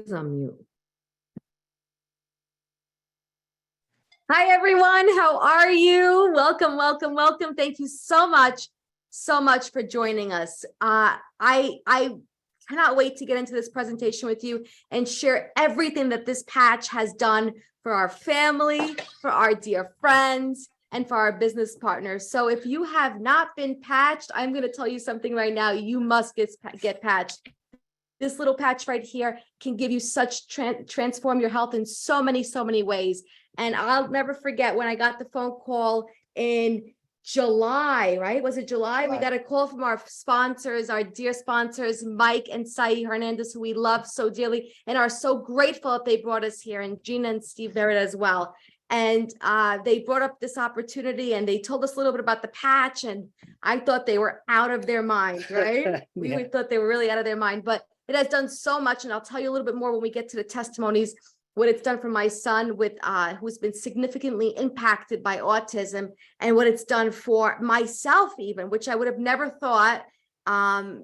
He's on mute. Hi, everyone. How are you? Welcome, welcome, welcome. Thank you so much for joining us. I cannot wait to get into this presentation with you and share everything that this patch has done for our family, for our dear friends, and for our business partners. So if you have not been patched, I'm going to tell you something right now. You must get patched. This little patch right here can give you such transform your health in so many ways. And I'll never forget when I got the phone call in July, right? Was it July? We got a call from our sponsors, our dear sponsors, Mike and Sai Hernandez, who we love so dearly and are so grateful that they brought us here, and Gina and Steve Barrett as well. And they brought up this opportunity and they told us a little bit about the patch, and I thought they were out of their mind, right? We thought they were really out of their mind, but it has done so much. And I'll tell you a little bit more when we get to the testimonies, what it's done for my son with who's been significantly impacted by autism, and what it's done for myself even, which I would have never thought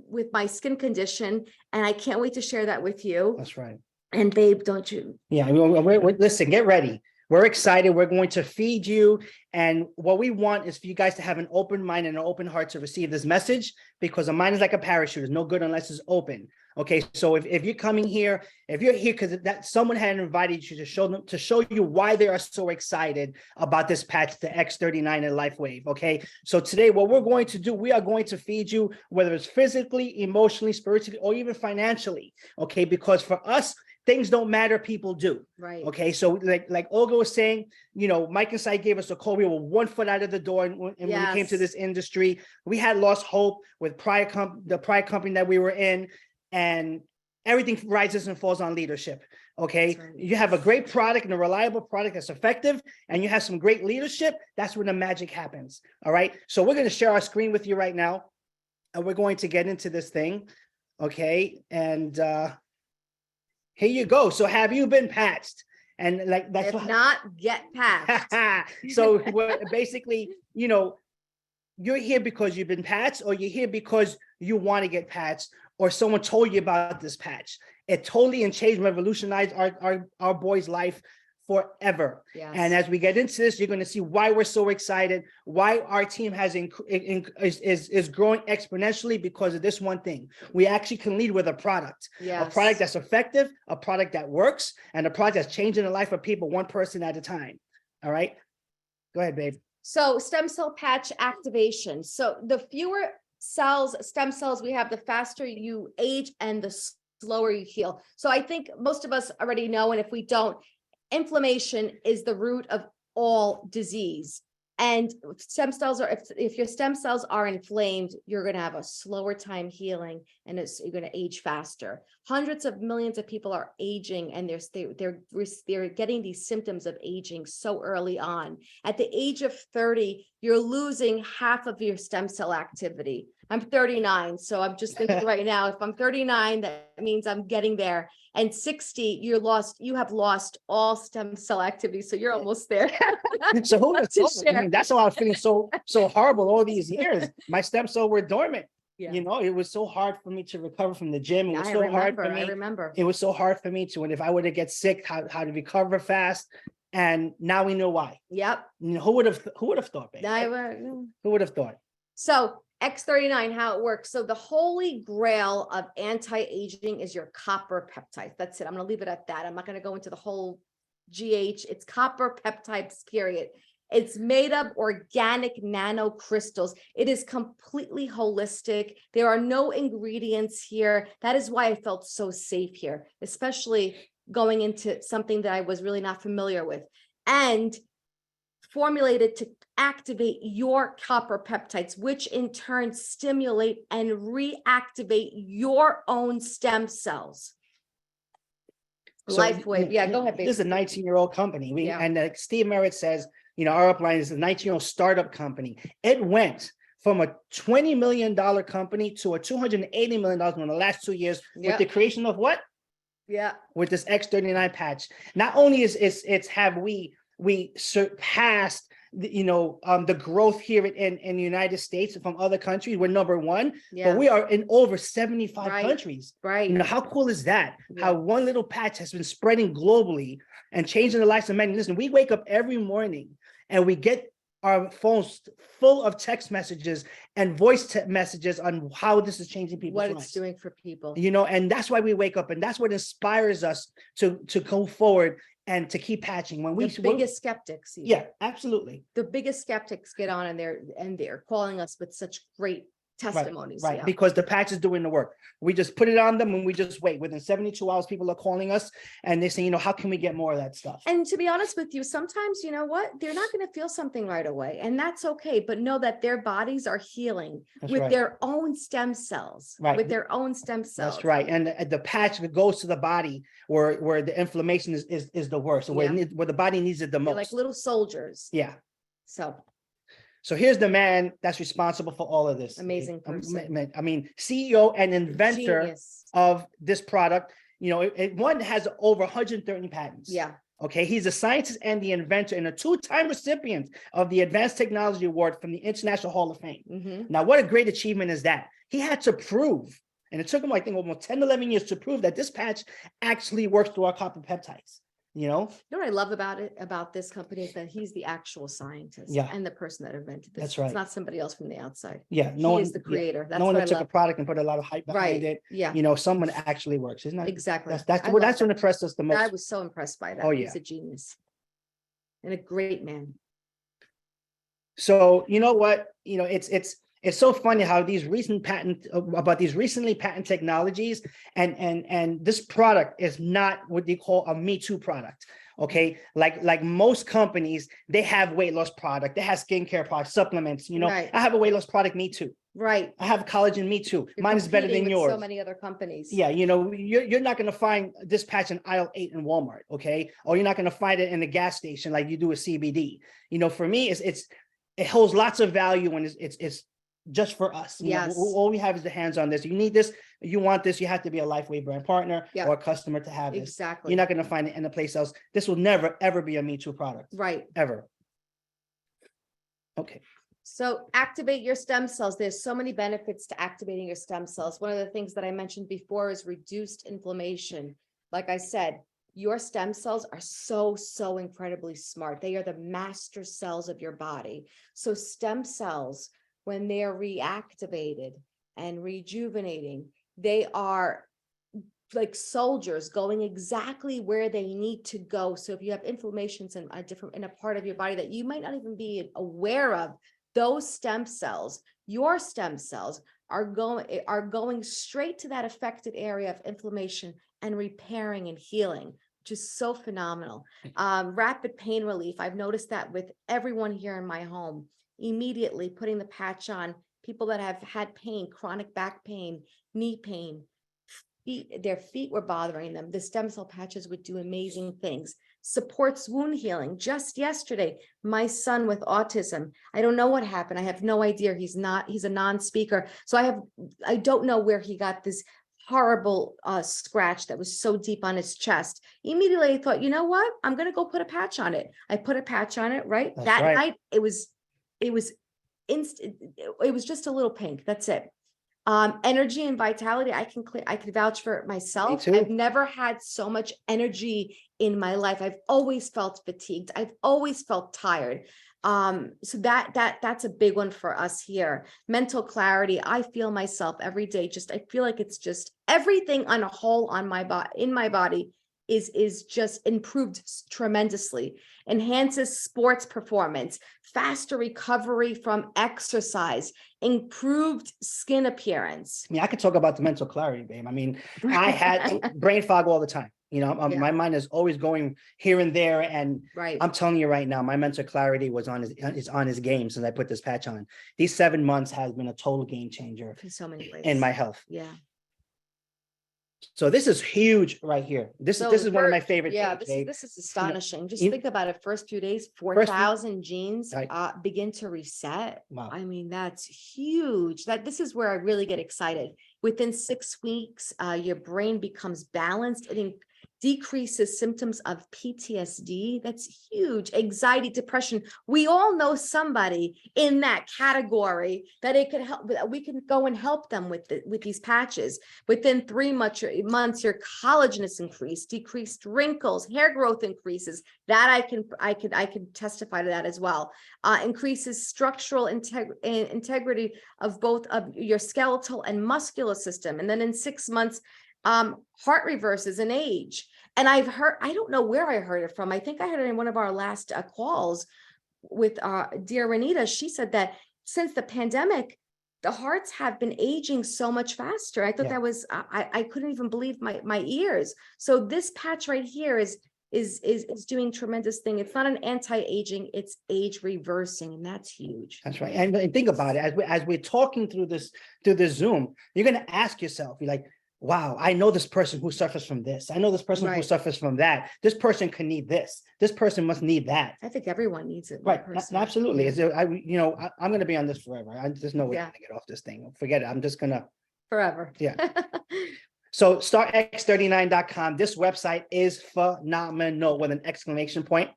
with my skin condition. And I can't wait to share that with you. That's right. And babe, don't you? Yeah, listen, get ready. We're excited. We're going to feed you. And what we want is for you guys to have an open mind and an open heart to receive this message, because a mind is like a parachute. It's no good unless it's open. Okay, so if you're coming here, if you're here because that someone had invited you to show you why they are so excited about this patch, the X39 and LifeWave. Okay, so today what we're going to do, we are going to feed you, whether it's physically, emotionally, spiritually, or even financially. Okay, because for us, things don't matter, people do. Right. Okay, so like Olga was saying, you know, Mike and Sai gave us a call. We were 1 foot out of the door, and when we came to this industry, we had lost hope with the prior company that we were in. And everything rises and falls on leadership. Okay, right. You have a great product and a reliable product that's effective, and you have some great leadership. That's when the magic happens. All right, so we're going to share our screen with you right now, and we're going to get into this thing. Okay, and here you go. So have you been patched? And like that's if not, get patched. So basically, you know, you're here because you've been patched, or you're here because you want to get patched, or someone told you about this patch. It totally changed, revolutionized our boy's life forever. Yes. And as we get into this, you're going to see why we're so excited, why our team is growing exponentially because of this one thing. We actually can lead with a product, a product that's effective, a product that works, and a product that's changing the life of people one person at a time. All right, go ahead, babe. So stem cell patch activation. So the fewer stem cells we have, the faster you age and the slower you heal. So I think most of us already know, and if we don't, inflammation is the root of all disease. And stem cells are, if your stem cells are inflamed, you're going to have a slower time healing, and you're going to age faster. Hundreds of millions of people are aging, and they're getting these symptoms of aging so early on. At the age of 30, you're losing half of your stem cell activity. I'm 39, so I'm just thinking right now, if I'm 39, that means I'm getting there. And 60, you have lost all stem cell activity, so you're almost there. So who would have I mean, that's why I was feeling so horrible all these years. My stem cells were dormant. Yeah. You know, it was so hard for me to recover from the gym. It was so hard for me. I remember. It was so hard for me to, and if I were to get sick, how to recover fast. And now we know why. Yep. You know, who would have thought, babe? Who would have thought? So X39, how it works. So the holy grail of anti-aging is your copper peptides. That's it. I'm going to leave it at that. I'm not going to go into the whole GH. It's copper peptides, period. It's made of organic nanocrystals. It is completely holistic. There are no ingredients here. That is why I felt so safe here, especially going into something that I was really not familiar with. And formulated to activate your copper peptides, which in turn stimulate and reactivate your own stem cells. So, LifeWave. Yeah, go ahead, baby. This is a 19-year-old company. And Steve Merritt says, you know, our upline is a 19-year-old startup company. It went from a $20 million company to a $280 million in the last 2 years with the creation of what? Yeah. With this X39 patch. Not only have we surpassed the growth here in the United States from other countries. We're number one, Yeah. but we are in over 75 Right. countries. Right. How cool is that? Yeah. How one little patch has been spreading globally and changing the lives of many. Listen, we wake up every morning and we get our phones full of text messages and voice messages on how this is changing people's What lives. it's doing for people. And that's why we wake up, and that's what inspires us to go forward and to keep patching. The biggest skeptics. Even. Yeah, absolutely. The biggest skeptics get on and they're calling us with such great testimonies. Right, Yeah. because the patch is doing the work. We just put it on them and we just wait. Within 72 hours, people are calling us and they say, how can we get more of that stuff? And to be honest with you, sometimes, you know what, they're not going to feel something right away, and that's okay. But know that their bodies are healing with their own stem cells, with their own stem cells. That's right. And the patch goes to the body where the inflammation is the worst, where the body needs it the most. They're like little soldiers. Yeah. So here's the man that's responsible for all of this. Amazing person. I mean, CEO and inventor Genius. of this product. One has over 130 patents. Yeah. Okay. He's a scientist and the inventor and a 2-time recipient of the Advanced Technology Award from the International Hall of Fame. Mm-hmm. Now, what a great achievement is that? He had to prove, and it took him, I think, almost 10, 11 years to prove that this patch actually works through our copper peptides. You know what I love about this company is that he's the actual scientist and the person that invented this. That's right. It's not somebody else from the outside. Yeah, he is the creator. That's no one what I took love. a product and put a lot of hype behind it. Yeah. Someone actually works. Isn't that exactly? That's what impressed us the most. I was so impressed by that. Oh, yeah. He's a genius and a great man. So you know what? It's so funny how these recently patent technologies and this product is not what they call a Me Too product. Okay, like most companies, they have weight loss product, they have skincare products, supplements. I have a weight loss product, Me Too. Right. I have collagen, Me Too. You're Mine is better than yours. So many other companies. Yeah, you're not going to find this patch in aisle 8 in Walmart, okay? Or you're not going to find it in the gas station like you do with CBD. For me, it holds lots of value and it's just for us. Yes. All we have is the hands on this. You need this, you want this, you have to be a Lifeway brand partner or a customer to have this. Exactly. You're not going to find it in a place else. This will never, ever be a Me Too product. Right. Ever. Okay. So activate your stem cells. There's so many benefits to activating your stem cells. One of the things that I mentioned before is reduced inflammation. Like I said, your stem cells are so incredibly smart. They are the master cells of your body. So stem cells, when they are reactivated and rejuvenating, they are like soldiers going exactly where they need to go. So if you have inflammations in a part of your body that you might not even be aware of, those stem cells, your stem cells, are going straight to that affected area of inflammation and repairing and healing, which is so phenomenal. Rapid pain relief. I've noticed that with everyone here in my home. Immediately putting the patch on, people that have had pain, chronic back pain, knee pain, their feet were bothering them. The stem cell patches would do amazing things. Supports wound healing. Just yesterday, my son with autism, I don't know what happened. I have no idea. He's a non-speaker. So I don't know where he got this horrible scratch that was so deep on his chest. Immediately I thought, you know what? I'm going to go put a patch on it. I put a patch on it, right? That's right. Night, it was instant. It was just a little pink. That's it. Energy and vitality. I can vouch for it myself. I've never had so much energy in my life. I've always felt fatigued. I've always felt tired. So that's a big one for us here. Mental clarity. I feel myself every day. I feel like it's just everything on a whole in my body is just improved tremendously. Enhances sports performance, faster recovery from exercise, improved skin appearance. I mean, I could talk about the mental clarity, babe. I mean, I had brain fog all the time. My mind is always going here and there. And I'm telling you right now, my mental clarity is on his game since I put this patch on. These 7 months has been a total game changer in so many ways in my health. Yeah. So this is huge right here. This is one of my favorite things. This is astonishing. Just think about it. First few days, 4,000 genes begin to reset. Wow. I mean, that's huge. This is where I really get excited. Within 6 weeks, your brain becomes balanced. It decreases symptoms of PTSD. That's huge. Anxiety, depression. We all know somebody in that category that it could help. That we can go and help them with these patches. Within 3 months, your collagen is increased, decreased wrinkles, hair growth increases. That I can testify to that as well. Increases structural integrity of both of your skeletal and muscular system. And then in 6 months, heart reverses in age. And I've heard, I don't know where I heard it from. I think I heard it in one of our last calls with dear Renita. She said that since the pandemic, the hearts have been aging so much faster. I thought that was, I couldn't even believe my ears. So this patch right here is doing tremendous thing. It's not an anti-aging, it's age reversing, and that's huge. That's right. And think about it, as we're talking through this Zoom, you're going to ask yourself, you're like, wow, I know this person who suffers from this. I know this person who suffers from that. This person can need this. This person must need that. I think everyone needs it. Right. Absolutely. I'm going to be on this forever. There's no way I'm going to get off this thing. Forget it. I'm just going to. Forever. Yeah. So startx39.com. This website is phenomenal with an exclamation point.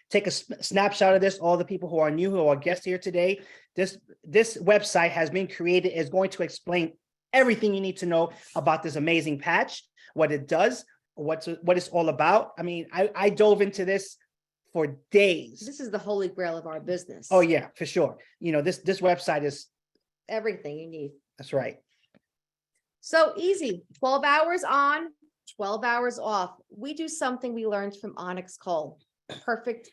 Take a snapshot of this. All the people who are new, who are guests here today. This website has been created, is going to explain everything you need to know about this amazing patch, what it does, what it's all about. I mean, I dove into this for days. This is the holy grail of our business. Oh yeah, for sure. This website is everything you need. That's right. So easy, 12 hours on, 12 hours off. We do something we learned from Onyx Coale. Perfect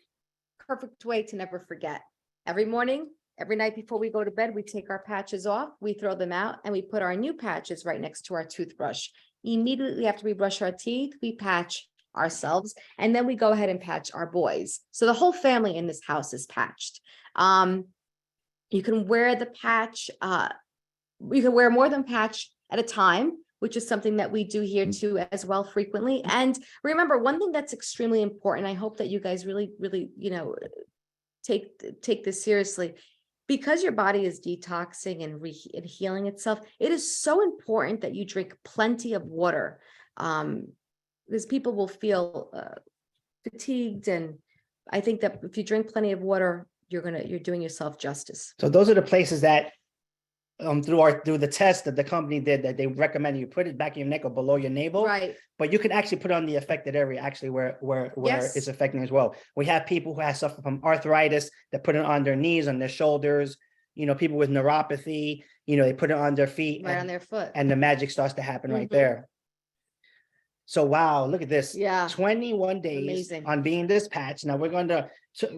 way to never forget. Every morning, every night before we go to bed, we take our patches off, we throw them out, and we put our new patches right next to our toothbrush. Immediately after we brush our teeth, we patch ourselves, and then we go ahead and patch our boys. So the whole family in this house is patched. You can wear the patch, you can wear more than patch at a time, which is something that we do here too as well frequently. And remember, one thing that's extremely important, I hope that you guys really, take this seriously. Because your body is detoxing and healing itself, it is so important that you drink plenty of water, because people will feel fatigued. And I think that if you drink plenty of water, you're doing yourself justice. So those are the places that through the test that the company did, that they recommend you put it back in your neck or below your navel. Right. But you can actually put it on the affected area, actually where it's affecting as well. We have people who have suffered from arthritis that put it on their knees, on their shoulders. People with neuropathy, they put it on their feet, on their foot, and the magic starts to happen right there. So wow, look at this. Yeah. 21 days Amazing. On being this patch. Now we're going to,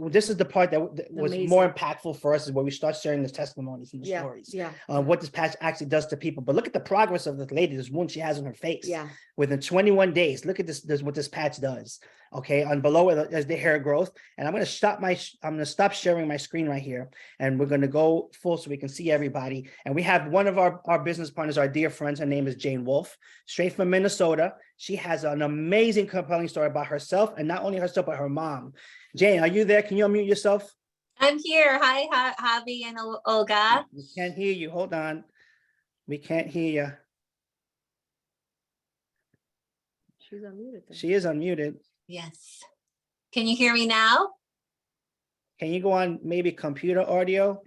this is the part that was more impactful for us, is where we start sharing the testimonies and the stories. Yeah. What this patch actually does to people. But look at the progress of this lady, this wound she has on her face. Yeah. Within 21 days, look at this what this patch does. Okay. On below it is the hair growth. And I'm going to stop sharing my screen right here. And we're going to go full so we can see everybody. And we have one of our business partners, our dear friends. Her name is Jane Wolf, straight from Minnesota. She has an amazing, compelling story about herself, and not only herself, but her mom. Jane, are you there? Can you unmute yourself? I'm here. Hi, Javi and Olga. We can't hear you. Hold on. We can't hear you. She's unmuted. She is unmuted. Yes. Can you hear me now? Can you go on maybe computer audio? All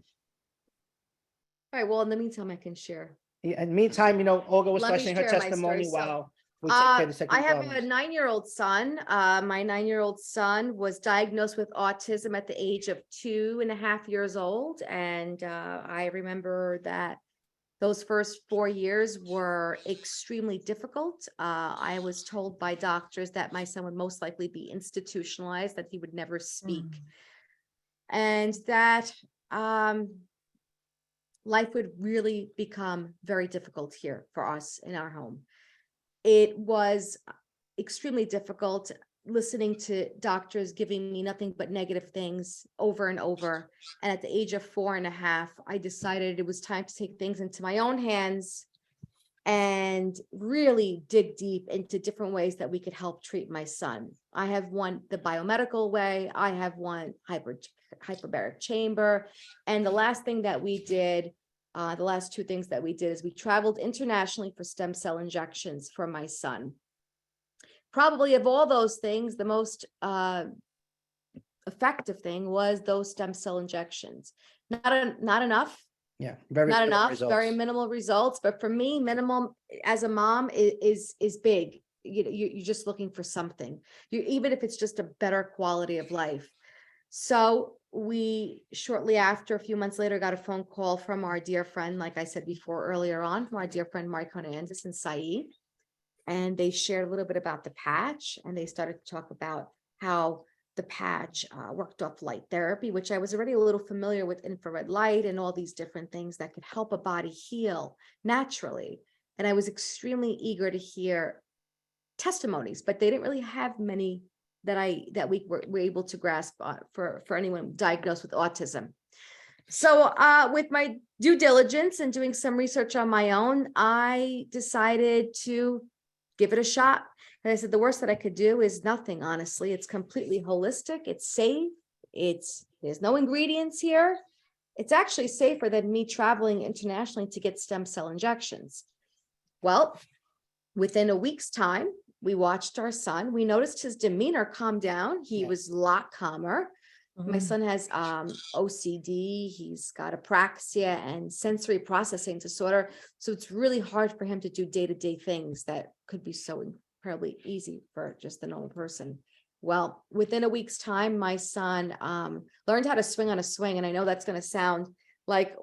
right. Well, in the meantime, I can share. Yeah, in the meantime, Olga was questioning her testimony. Wow. I have a 9-year-old son. My 9-year-old son was diagnosed with autism at the age of 2.5 years old. And I remember that those first 4 years were extremely difficult. I was told by doctors that my son would most likely be institutionalized, that he would never speak. And that life would really become very difficult here for us in our home. It was extremely difficult listening to doctors giving me nothing but negative things over and over. And at the age of 4.5, I decided it was time to take things into my own hands and really dig deep into different ways that we could help treat my son. I have one the biomedical way. I have one hyperbaric chamber. And the last thing that we did, the last 2 things that we did, is we traveled internationally for stem cell injections for my son. probably of all those things, the most effective thing was those stem cell injections. Not enough, Yeah, very not minimal enough, very results. minimal results. But for me, minimal as a mom is big. You're just looking for something. Even if it's just a better quality of life. So we shortly after, a few months later, got a phone call from our dear friend, like I said before earlier on, from our dear friend Mike Hernandez and Saeed. And they shared a little bit about the patch, and they started to talk about how the patch worked off light therapy, which I was already a little familiar with, infrared light and all these different things that could help a body heal naturally. And I was extremely eager to hear testimonies, but they didn't really have many that we were able to grasp for anyone diagnosed with autism. So with my due diligence and doing some research on my own, I decided to give it a shot. And I said, the worst that I could do is nothing, honestly. It's completely holistic. It's safe. There's no ingredients here. It's actually safer than me traveling internationally to get stem cell injections. Well, within a week's time, we watched our son. We noticed his demeanor calm down. He was a lot calmer. My son has OCD. He's got apraxia and sensory processing disorder. So it's really hard for him to do day-to-day things that could be so incredibly easy for just a normal person. Well, within a week's time, my son learned how to swing on a swing. And I know that's going to sound like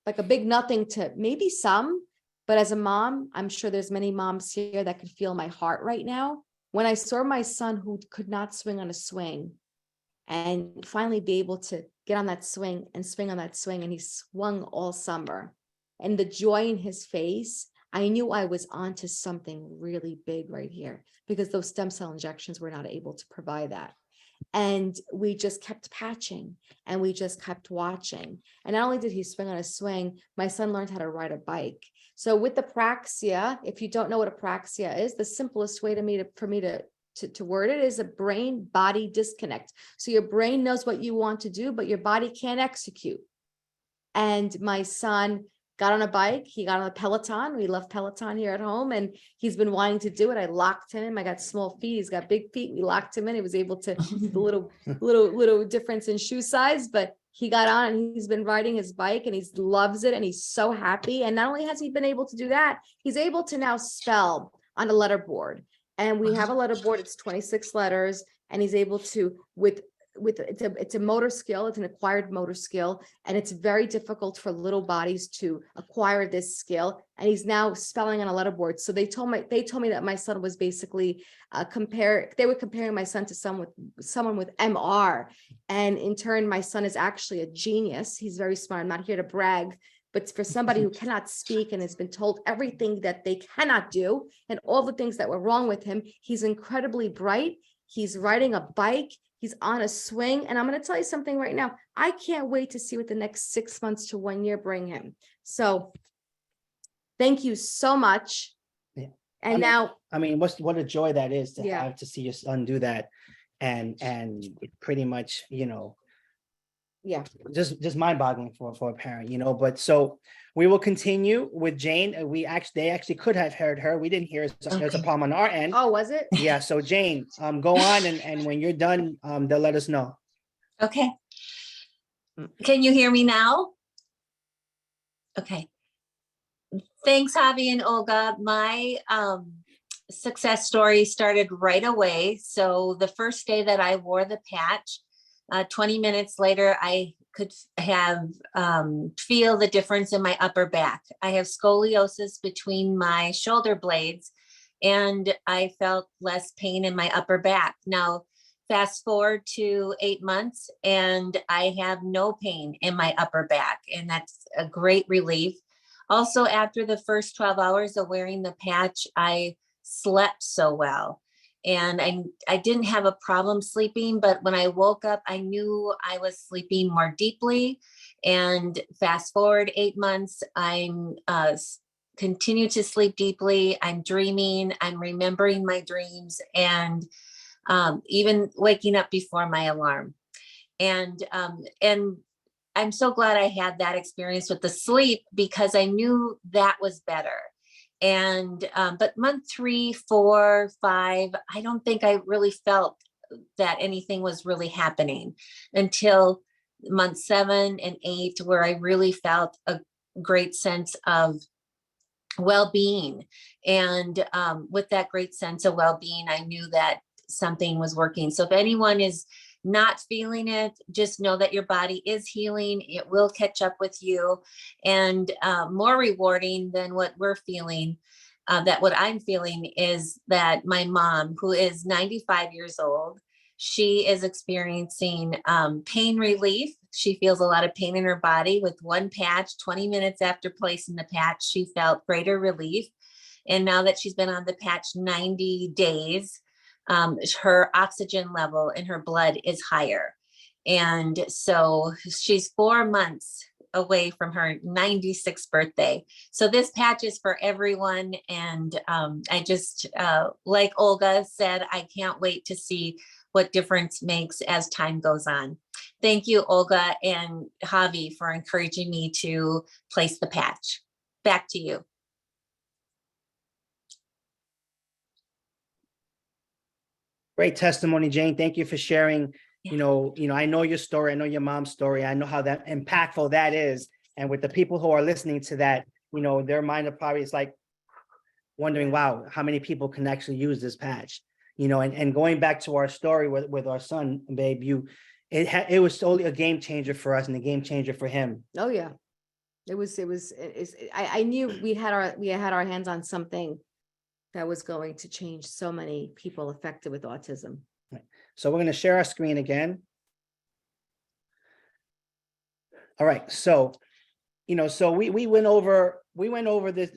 a big nothing to maybe some, but as a mom, I'm sure there's many moms here that could feel my heart right now. When I saw my son who could not swing on a swing, and finally be able to get on that swing and swing on that swing. And he swung all summer. And the joy in his face, I knew I was onto something really big right here, because those stem cell injections were not able to provide that. And we just kept patching and we just kept watching. And not only did he swing on a swing, my son learned how to ride a bike. So with apraxia, if you don't know what apraxia is, the simplest way for me to word it is a brain body disconnect. So your brain knows what you want to do, but your body can't execute. And my son got on a bike. He got on a Peloton. We love Peloton here at home, and he's been wanting to do it. I locked him in. I got small feet. He's got big feet. We locked him in. He was able to the little difference in shoe size, but he got on and he's been riding his bike and he loves it and he's so happy. And not only has he been able to do that, he's able to now spell on a letterboard. And we have a letterboard, it's 26 letters, and he's able to, it's a motor skill, it's an acquired motor skill, and it's very difficult for little bodies to acquire this skill. And he's now spelling on a letterboard. So they told me that my son was basically they were comparing my son to someone with MR. And in turn, my son is actually a genius. He's very smart. I'm not here to brag. But for somebody who cannot speak and has been told everything that they cannot do and all the things that were wrong with him, he's incredibly bright. He's riding a bike. He's on a swing. And I'm going to tell you something right now. I can't wait to see what the next 6 months to 1 year bring him. So thank you so much. Yeah. And what a joy that is to Yeah. have to see your son do that. And pretty much, yeah. just mind-boggling for a parent, but so we will continue with Jane. They actually could have heard her. We didn't hear. There's a problem on our end. Oh, was it? Yeah. So Jane, go on, and when you're done, they'll let us know. Okay. Can you hear me now? Okay. Thanks, Javi and Olga. My success story started right away. So the first day that I wore the patch, 20 minutes later, I could feel the difference in my upper back. I have scoliosis between my shoulder blades, and I felt less pain in my upper back. Now, fast forward to 8 months, and I have no pain in my upper back, and that's a great relief. Also, after the first 12 hours of wearing the patch, I slept so well. And I didn't have a problem sleeping, but when I woke up, I knew I was sleeping more deeply. And fast forward 8 months, I'm continue to sleep deeply. I'm dreaming, I'm remembering my dreams, and even waking up before my alarm. And I'm so glad I had that experience with the sleep, because I knew that was better. And, but month 3, 4, 5, I don't think I really felt that anything was really happening until month 7 and 8, where I really felt a great sense of well-being. And with that great sense of well-being, I knew that something was working. So if anyone is not feeling it, just know that your body is healing. It will catch up with you. And more rewarding than what we're feeling, that what I'm feeling is that my mom, who is 95 years old, she is experiencing pain relief. She feels a lot of pain in her body. With one patch, 20 minutes after placing the patch, she felt greater relief. And now that she's been on the patch 90 days, her oxygen level in her blood is higher. And so she's 4 months away from her 96th birthday. So this patch is for everyone. And I just, like Olga said, I can't wait to see what difference makes as time goes on. Thank you, Olga and Javi, for encouraging me to place the patch. Back to you. Great testimony, Jane. Thank you for sharing. I know your story. I know your mom's story. I know how that impactful that is. And with the people who are listening to that, their mind probably is like wondering, wow, how many people can actually use this patch? And going back to our story with our son, babe, it was totally a game changer for us and a game changer for him. Oh yeah, I knew we had our hands on something that was going to change so many people affected with autism. Right. So we're going to share our screen again. All right. So, so we went over this,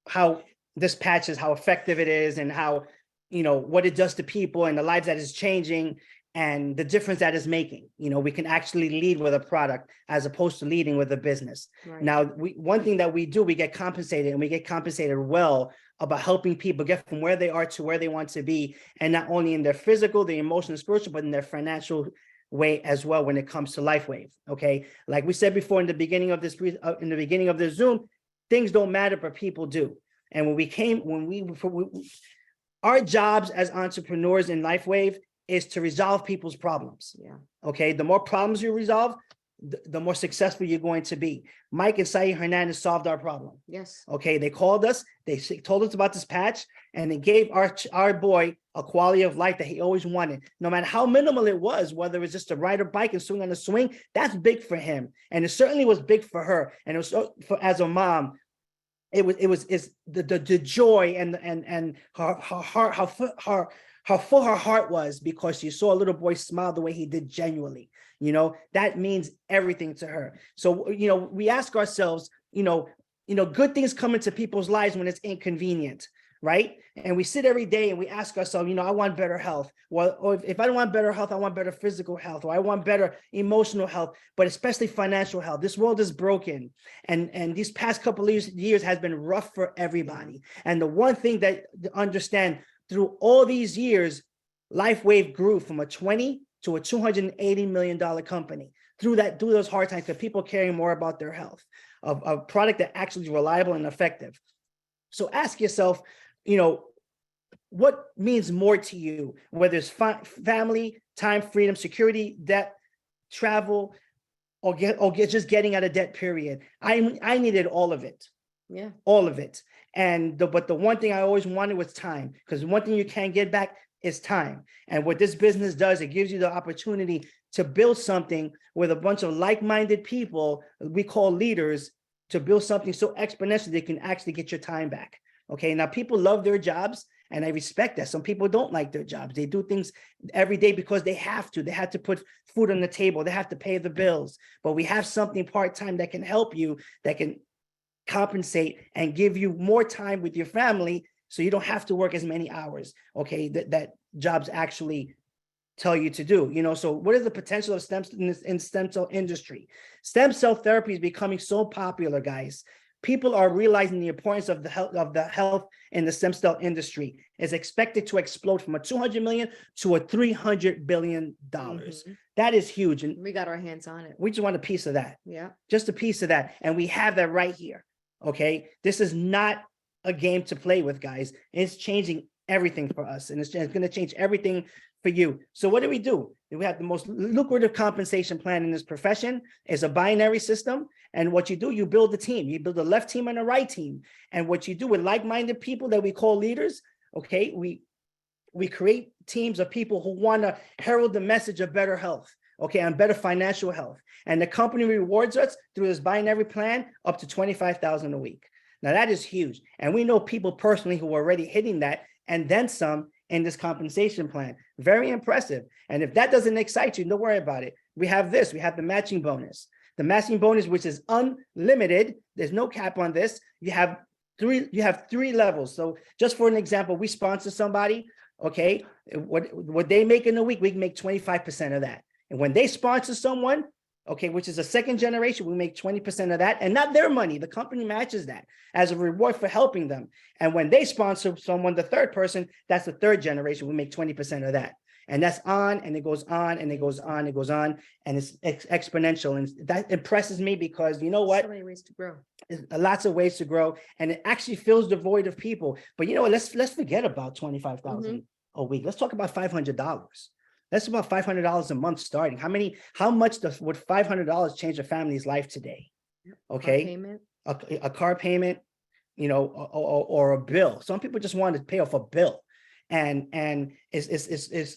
how this patch is, how effective it is, and how, what it does to people and the lives that it's changing and the difference that it's making. We can actually lead with a product as opposed to leading with a business. Right. Now, one thing that we do, we get compensated, and we get compensated well about helping people get from where they are to where they want to be. And not only in their physical, their emotional, spiritual, but in their financial way as well when it comes to LifeWave. Okay. Like we said before in the beginning of this, Zoom, things don't matter, but people do. And our jobs as entrepreneurs in LifeWave is to resolve people's problems. Yeah. Okay. The more problems you resolve, the more successful you're going to be. Mike and Saeed Hernandez solved our problem. Yes. Okay. They called us, they told us about this patch, and they gave our boy a quality of life that he always wanted. No matter how minimal it was, whether it's just to ride a bike and swing on a swing, that's big for him. And it certainly was big for her. And it was as a mom, it's the joy and her heart, how full her heart was because she saw a little boy smile the way he did genuinely. That means everything to her. So, we ask ourselves, good things come into people's lives when it's inconvenient, right? And we sit every day and we ask ourselves, I want better health. Well, or if I don't want better health, I want better physical health, or I want better emotional health, but especially financial health. This world is broken. And these past couple of years has been rough for everybody. And the one thing that understand through all these years, LifeWave grew from a 20 to a $280 million company through those hard times, because people caring more about their health, a product that actually is reliable and effective. So ask yourself, what means more to you, whether it's family, time, freedom, security, debt, travel, or just getting out of debt, period. I needed all of it. Yeah. All of it. But the one thing I always wanted was time, because one thing you can't get back is time. And what this business does, it gives you the opportunity to build something with a bunch of like-minded people we call leaders, to build something so exponential they can actually get your time back. Okay. Now people love their jobs, and I respect that. Some people don't like their jobs. They do things every day because they have to put food on the table. They have to pay the bills. But we have something part-time that can help you, that can compensate and give you more time with your family, so you don't have to work as many hours. Okay. That jobs actually tell you to do. So what is the potential of stem cell industry? Stem cell therapy is becoming so popular, guys. People are realizing the importance of the health in the stem cell industry. Is expected to explode from a 200 million to a $300 billion. Mm-hmm. That is huge. And we got our hands on it. We just want a piece of that. Yeah. Just a piece of that. And we have that right here. Okay. This is not a game to play with, guys. It's changing everything for us, and it's going to change everything for you. So what do? We have the most lucrative compensation plan in this profession. It's a binary system. And what you do, you build a team. You build a left team and a right team. And what you do with like-minded people that we call leaders, okay, we create teams of people who want to herald the message of better health, okay, and better financial health. And the company rewards us through this binary plan up to $25,000 a week. Now that is huge. And we know people personally who are already hitting that and then some in this compensation plan. Very impressive. And if that doesn't excite you, don't worry about it. We have this, we have the matching bonus. The matching bonus, which is unlimited. There's no cap on this. You have three levels. So just for an example, we sponsor somebody, okay, what they make in a week, we can make 25% of that. And when they sponsor someone, okay, which is a second generation, we make 20% of that, and not their money. The company matches that as a reward for helping them. And when they sponsor someone, the third person, that's the third generation, we make 20% of that. And that's on, and it goes on, and it goes on, it goes on, and it's exponential. And that impresses me because you know what? So many ways to grow. Lots of ways to grow, and it actually fills the void of people. But you know what? Let's forget about 25,000 a week. Let's talk about $500. That's about $500 a month starting. How much would $500 change a family's life today? Okay. Car payment. A car payment, you know, or a bill. Some people just want to pay off a bill. And it's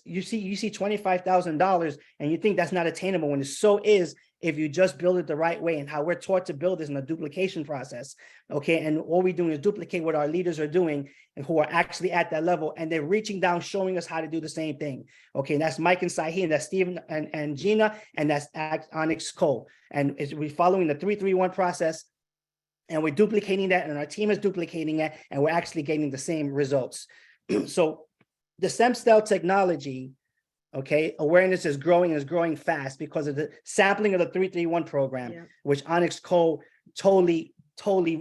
you see $25,000 and you think that's not attainable when it so is if you just build it the right way. And how we're taught to build is in a duplication process. Okay. And all we're doing is duplicate what our leaders are doing and who are actually at that level. And they're reaching down, showing us how to do the same thing. Okay. And that's Mike and Sahi, and that's Stephen and Gina, and that's Onyx Coale. And we're following the 331 process. And we're duplicating that, and our team is duplicating it, and we're actually getting the same results. So the stem cell technology, okay, awareness is growing fast because of the sampling of the 331 program, which Onyx Coale totally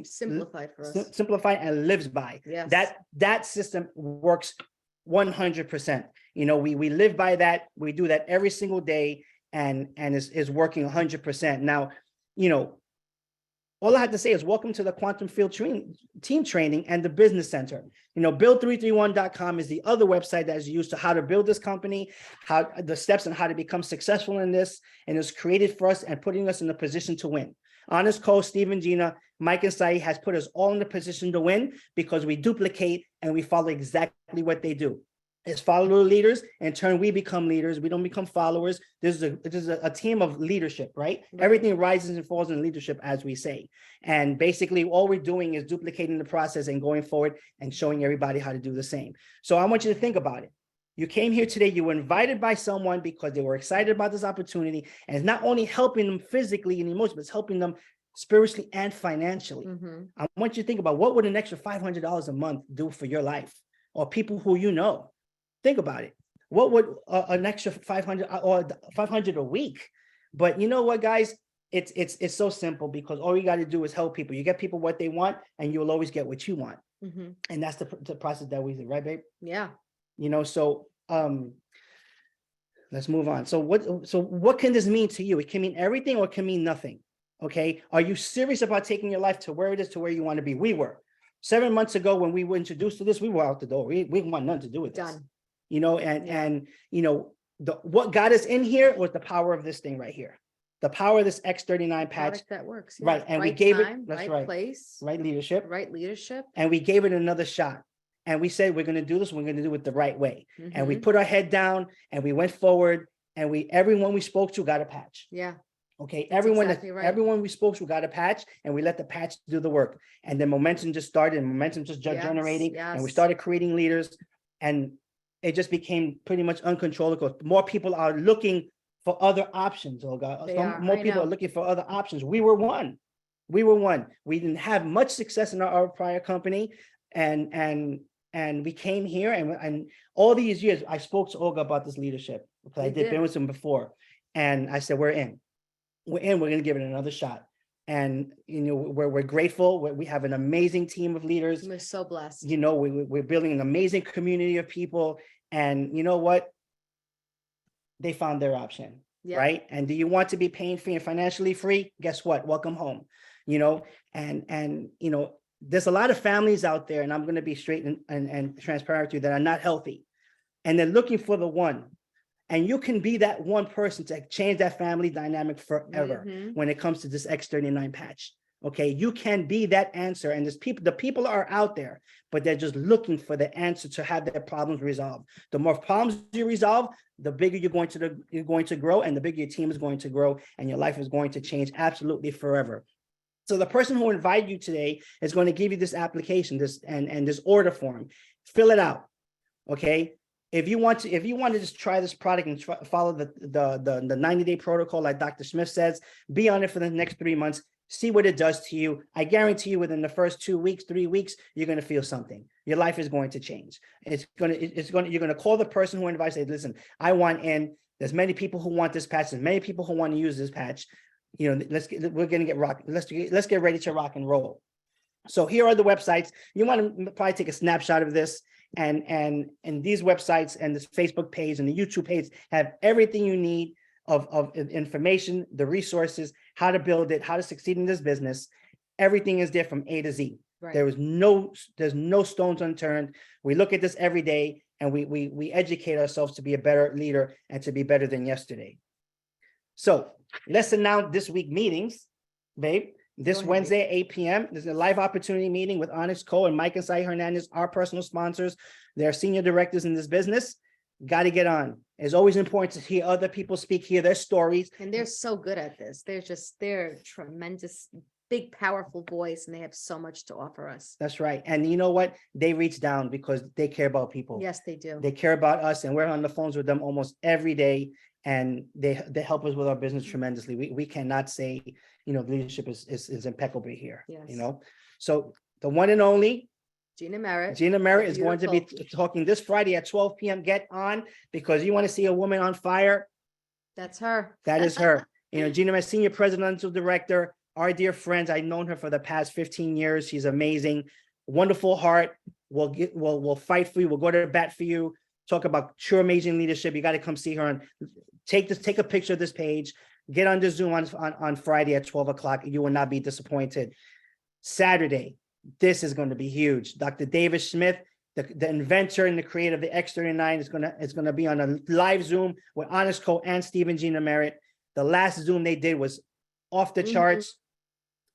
Simplified for us. simplified and lives by. Yes. That system works 100%. You know, we live by that. We do that every single day, and is working 100%. Now, you know, all I have to say is welcome to the Quantum Field team training and the business center. You know, build331.com is the other website that is used to how to build this company, how the steps on how to become successful in this, and it's created for us and putting us in a position to win. Onyx Coale, Stephen, Gina, Mike, and Saeed has put us all in a position to win because we duplicate and we follow exactly what they do. Is follow the leaders, in turn we become leaders. We don't become followers. This is a team of leadership, right? Everything rises and falls in leadership, as we say. And basically all we're doing is duplicating the process and going forward and showing everybody how to do the same. So I want you to think about it. You came here today, you were invited by someone because they were excited about this opportunity, and it's not only helping them physically and emotionally, but it's helping them spiritually and financially. I want you to think about what would an extra $500 a month do for your life or people who you know. Think about it. What would an extra 500 or 500 a week? But you know what, guys? It's so simple because all you got to do is help people. You get people what they want, and you'll always get what you want. And that's the process that we do, right, babe? Yeah. You know, so let's move on. So what can this mean to you? It can mean everything or it can mean nothing. Okay. Are you serious about taking your life to where it is, to where you want to be? We were. 7 months ago when we were introduced to this, we were out the door. We want nothing to do with this. Done. You know, and you know, what got us in here was the power of this thing right here. The power of this X39 patch. Product that works. Yeah. Right. And we Right gave time, it, that's right right. place, Right leadership. right leadership. And we gave it another shot. And we said, we're going to do this. We're going to do it the right way. And we put our head down and we went forward, and everyone we spoke to got a patch. Yeah. Okay. That's Everyone exactly right. everyone we spoke to got a patch, and we let the patch do the work. And then momentum just started, and momentum just generating. And we started creating leaders, and it just became pretty much uncontrollable. More people are looking for other options, Olga. More people are looking for other options. We were one. We didn't have much success in our prior company, and we came here, and all these years I spoke to Olga about this leadership because I did business with him before, and I said, we're in. We're going to give it another shot. And, you know, we're grateful. We have an amazing team of leaders. We're so blessed. You know, we're building an amazing community of people. And you know what? They found their option, right? And do you want to be pain-free and financially free? Guess what? Welcome home. You know, and you know, there's a lot of families out there, and I'm going to be straight and transparent with you, that are not healthy, and they're looking for the one. And you can be that one person to change that family dynamic forever when it comes to this X39 patch. Okay, you can be that answer. And the people are out there, but they're just looking for the answer to have their problems resolved. The more problems you resolve, the bigger you're going to grow, and the bigger your team is going to grow, and your life is going to change absolutely forever. So the person who invited you today is going to give you this application, and this order form. Fill it out. Okay. If you want to just try this product and follow the 90-day protocol, like Dr. Smith says, be on it for the next 3 months, see what it does to you. I guarantee you, within the first 2 weeks, 3 weeks, you're going to feel something. Your life is going to change. You're going to call the person who invites, say, listen, I want in. There's many people who want this patch. There's many people who want to use this patch. You know, we're going to get rock. Let's get ready to rock and roll. So here are the websites. You want to probably take a snapshot of this. And these websites and this Facebook page and the YouTube page have everything you need of information, the resources, how to build it, how to succeed in this business. Everything is there from A to Z. Right. There's no stones unturned. We look at this every day, and we educate ourselves to be a better leader and to be better than yesterday. So let's announce this week meetings, babe. This Wednesday at 8 p.m. There's a live opportunity meeting with Onyx Coale and Mike and Sai Hernandez, our personal sponsors. They're senior directors in this business. Got to get on. It's always important to hear other people speak, hear their stories. And they're so good at this. They're tremendous, big, powerful voice, and they have so much to offer us. That's right. And you know what? They reach down because they care about people. Yes, they do. They care about us, and we're on the phones with them almost every day. And they help us with our business tremendously. We cannot say, you know, leadership is impeccable here. Yes. You know, so the one and only Gina Merritt is going to be talking this Friday at 12 p.m. Get on, because you want to see a woman on fire. That's her. That is her. You know, Gina Merritt, senior presidential director, our dear friends. I've known her for the past 15 years. She's amazing, wonderful heart. We'll fight for you. We'll go to bat for you. Talk about true amazing leadership. You got to come see her and take a picture of this page. Get on the Zoom on Friday at 12 o'clock. You will not be disappointed. Saturday, this is going to be huge. Dr. David Smith, the inventor and the creator of the X39, is going to be on a live Zoom with Onyx Coale and Stephen Gina Merritt. The last Zoom they did was off the charts.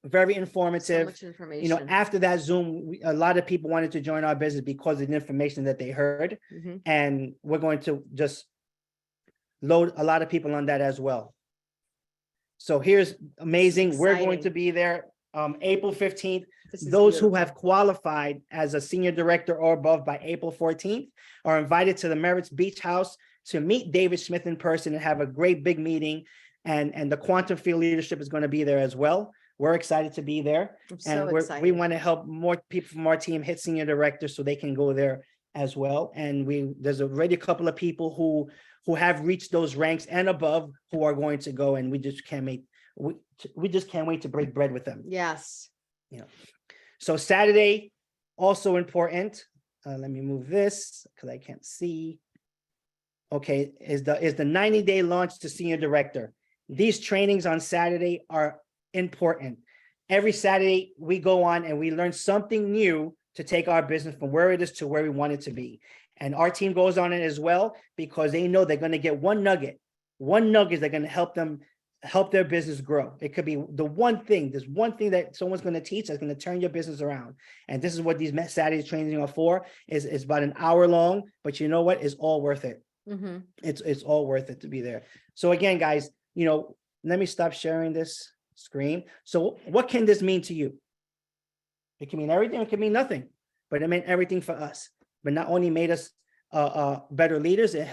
Very informative. So much information. You know, after that Zoom, a lot of people wanted to join our business because of the information that they heard. And we're going to just load a lot of people on that as well. So here's amazing. We're going to be there April 15th. Those who have qualified as a senior director or above by April 14th are invited to the Merritt's Beach House to meet David Smith in person and have a great big meeting. And the quantum field leadership is going to be there as well. We're excited to be there. We want to help more people from our team hit senior directors so they can go there as well. And there's already a couple of people who have reached those ranks and above who are going to go, and we just can't wait to break bread with them. Yes. You know. So Saturday, also important. Let me move this because I can't see. Okay, is the 90-day launch to senior director. These trainings on Saturday are important. Every Saturday we go on and we learn something new to take our business from where it is to where we want it to be. And our team goes on it as well, because they know they're going to get one nugget. One nugget that's going to help their business grow. It could be the one thing. There's one thing that someone's going to teach that's going to turn your business around. And this is what these Saturday trainings are for. Is about an hour long, but you know what? It's all worth it. It's all worth it to be there. So again, guys, you know, let me stop sharing this screen. So what can this mean to you? It can mean everything. It can mean nothing, but it meant everything for us. But not only made us better leaders, it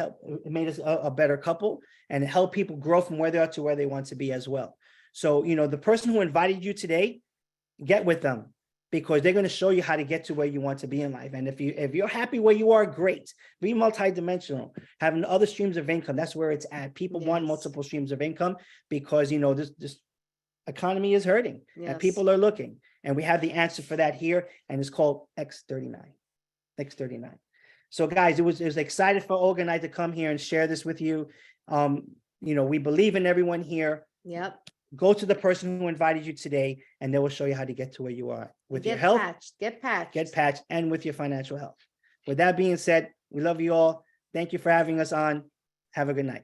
made us a better couple, and it helped people grow from where they are to where they want to be as well. So, you know, the person who invited you today, get with them, because they're going to show you how to get to where you want to be in life. And if you're happy where you are, great. Be multidimensional, having other streams of income. That's where it's at. People want multiple streams of income because, you know, this economy is hurting and people are looking. And we have the answer for that here, and it's called X39. So guys, it was excited for Olga and I to come here and share this with you. You know, we believe in everyone here. Yep. go to the person who invited you today, and they will show you how to get to where you are with your health, Get get patched, and with your financial health. With that being said, we love you all. Thank you for having us on. Have a good night.